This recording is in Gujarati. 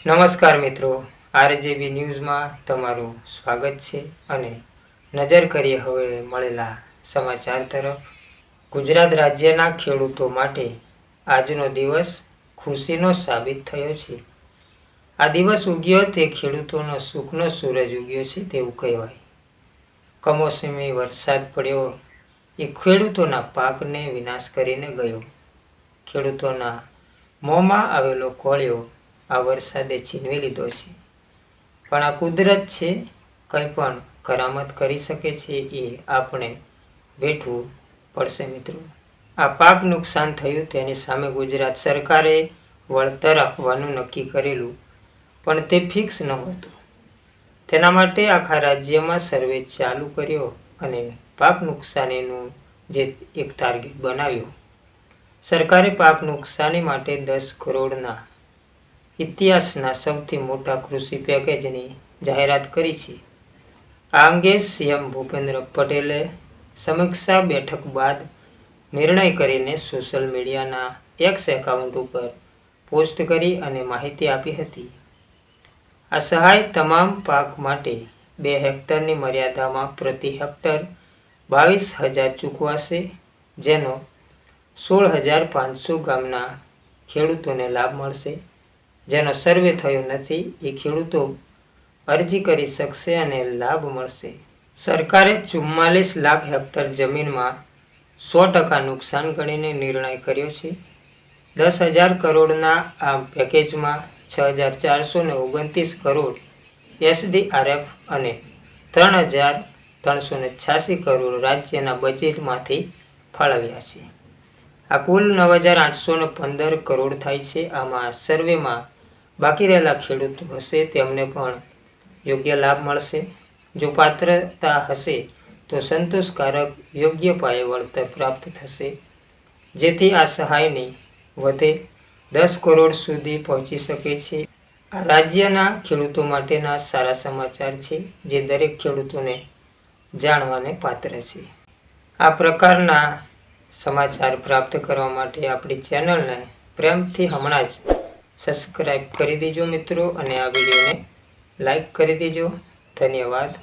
નમસ્કાર મિત્રો, આરજેબી ન્યૂઝમાં તમારું સ્વાગત છે અને નજર કરીએ હવે મળેલા સમાચાર તરફ। ગુજરાત રાજ્યના ખેડૂતો માટે આજનો દિવસ ખુશીનો સાબિત થયો છે। આ દિવસ ઉગ્યો તે ખેડૂતોનો સુખનો સૂરજ ઉગ્યો છે તેવું કહેવાય। કમોસમી વરસાદ પડ્યો એ ખેડૂતોના પાકને વિનાશ કરીને ગયો। ખેડૂતોના મોંમાં આવેલો કોળિયો આ વરસાદે છીનવી લીધો છે, પણ આ કુદરત છે, કંઈ પણ કરામત કરી શકે છે એ આપણે વેઠવું પડશે મિત્રો। આ પાક નુકસાન થયું તેની સામે ગુજરાત સરકારે વળતર આપવાનું નક્કી કરેલું, પણ તે ફિક્સ નહોતું। તેના માટે આખા રાજ્યમાં સર્વે ચાલુ કર્યો અને પાક નુકસાનીનું જે એક ટાર્ગેટ બનાવ્યો। સરકારે પાક નુકસાની માટે 10 કરોડના ઇતિહાસના સૌથી મોટા કૃષિ પેકેજની જાહેરાત કરી છે। આ અંગે સીએમ ભૂપેન્દ્ર પટેલે સમીક્ષા બેઠક બાદ નિર્ણય કરીને સોશિયલ મીડિયાના એક્સ એકાઉન્ટ ઉપર પોસ્ટ કરી અને માહિતી આપી હતી। આ સહાય તમામ પાક માટે 2 હેક્ટરની મર્યાદામાં પ્રતિ હેક્ટર 22,000 ચૂકવાશે, જેનો 16,500 ગામના ખેડૂતોને લાભ મળશે। જેનો સર્વે થયો નથી એ ખેડૂતો અરજી કરી શકશે અને લાભ મળશે। સરકારે 44 લાખ હેક્ટર જમીનમાં 100% નુકસાન ગણીને નિર્ણય કર્યો છે। 10,000 કરોડના આ પેકેજમાં 6,429 કરોડ એસડીઆરએફ અને 3,386 કરોડ રાજ્યના બજેટમાંથી ફાળવ્યા છે। આ કુલ 9,815 કરોડ થાય છે। આમાં સર્વેમાં બાકી રહેલા ખેડૂતો હશે તેમને પણ યોગ્ય લાભ મળશે। જો પાત્રતા હશે તો સંતોષકારક યોગ્ય પાયે વળતર પ્રાપ્ત થશે, જેથી આ સહાયની વધે 10 કરોડ સુધી પહોંચી શકે છે। આ રાજ્યના ખેડૂતો માટેના સારા સમાચાર છે, જે દરેક ખેડૂતોને જાણવાને પાત્ર છે। આ પ્રકારના સમાચાર પ્રાપ્ત કરવા માટે આપણી ચેનલને પ્રેમથી હમણાં જ સબસ્ક્રાઈબ કરી દેજો મિત્રો, અને આ વિડીયોને લાઈક કરી દેજો। ધન્યવાદ।